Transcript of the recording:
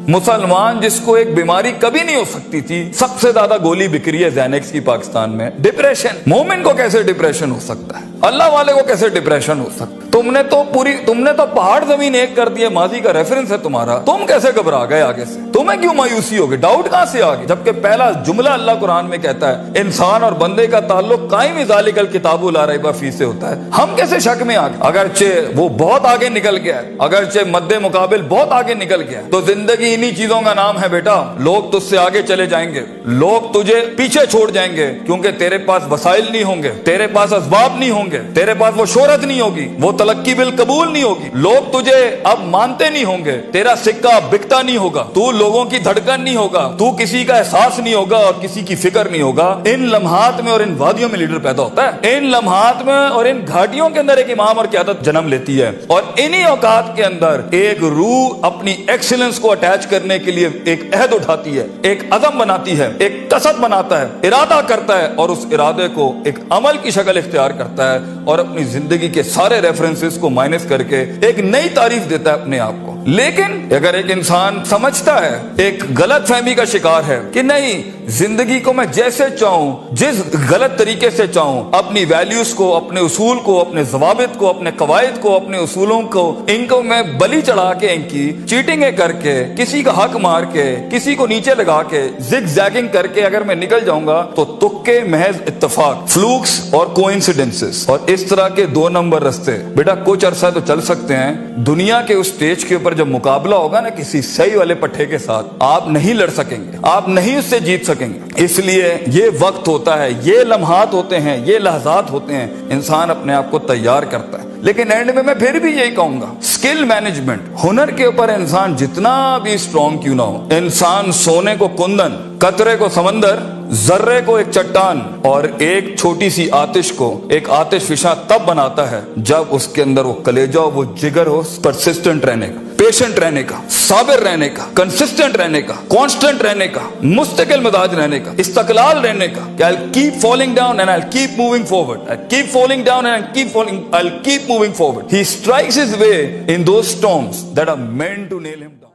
मुसलमान जिसको एक बीमारी कभी नहीं हो सकती थी, सबसे ज्यादा गोली बिक रही है ज़ैनेक्स की पाकिस्तान में। डिप्रेशन, मोमिन को कैसे डिप्रेशन हो सकता है? अल्लाह वाले को कैसे डिप्रेशन हो सकता है? तुमने तो पहाड़ जमीन एक कर दिए, माजी का रेफरेंस है तुम्हारा, तुम कैसे घबरा गए आगे से? तुम्हें क्यों मायूसी हो गई? डाउट कहां से आ गई? जबकि पहला जुमला अल्लाह कुरान में कहता है इंसान और बंदे का ताल्लुक कायम ज़ालिकल किताबु ला रैब फीह से होता है। हम कैसे शक में आ गए? अगरचे वो बहुत आगे निकल गया है, अगरचे मद्दे मुकाबिल बहुत आगे निकल गया है, तो जिंदगी इन्हीं चीजों का नाम है बेटा। लोग तुझसे आगे चले जाएंगे, लोग तुझे पीछे छोड़ जाएंगे, क्योंकि तेरे पास वसाइल नहीं होंगे, तेरे पास असबाब नहीं होंगे, तेरे पास वो शोहरत नहीं होगी, वो तलक्की बिल कबूल नहीं होगी, लोग तुझे अब मानते नहीं होंगे, तेरा सिक्का बिकता नहीं होगा, तू लोगों की धड़कन नहीं होगा, तू किसी का एहसास नहीं होगा और किसी की फिक्र नहीं होगा। इन लम्हात में और इन वादियों में लीडर पैदा होता है, इन लम्हात में और इन घाटियों के अंदर एक इमाम और क़यादत जन्म लेती है, और इन्हीं औकात के अंदर एक रूह अपनी एक्सीलेंस को अटैच करने के लिए एक अहद उठाती है, एक अज़म बनाती है, एक कसद बनाता है, इरादा करता है, और उस इरादे को एक अमल की शक्ल इख्तियार करता है और अपनी जिंदगी के सारे रेफरेंसेस को माइनस करके एक नई तारीफ देता है अपने आप को। लेकिन अगर एक इंसान समझता है, एक गलत फहमी का शिकार है कि नहीं, जिंदगी को मैं जैसे चाहूं, जिस गलत तरीके से चाहूं, अपनी वैल्यूज को, अपने उसूल को, अपने ज़वाबित को, अपने कवायद को, अपने उसूलों को, इनको मैं बलि चढ़ा के, इनकी चीटिंगें करके, किसी का हक मार के, किसी को नीचे लगा के, जिग जैगिंग करके अगर मैं निकल जाऊंगा तो तुक्के, महज इत्तेफाक, फ्लूक्स और कोइंसिडेंसेस, और इस तरह के 2 नंबर रास्ते बेटा कुछ अरसा तो चल सकते हैं। दुनिया के उस स्टेज के ऊपर जब मुकाबला होगा ना किसी सही वाले पट्टे के साथ, आप नहीं लड़ सकेंगे, आप नहीं उससे जीत सकेंगे। इसलिए ये वक्त होता है, ये लम्हात होते हैं, ये लहजात होते हैं, इंसान अपने आप को तैयार करता है। लेकिन एंड में मैं फिर भी यही कहूंगा, स्किल मैनेजमेंट, हुनर के ऊपर इंसान जितना भी स्ट्रॉन्ग क्यों ना हो, इंसान सोने को कुंदन, कतरे को समंदर, जर्रे को एक चट्टान और एक छोटी सी आतिश को एक आतिश फिशा तब बनाता है जब उसके अंदर वो कलेजा हो, वो जिगर हो, परसिस्टेंट रहने का, पेशेंट रहने का, साबिर रहने का, कंसिस्टेंट रहने का, कांस्टेंट रहने का, मुस्तकिल मिजाज रहने का, इस्तकलाल रहने का। I'll keep falling down and I'll keep moving forward. I'll keep falling down and I'll keep moving forward. He strikes his way in those storms that are meant to nail him down.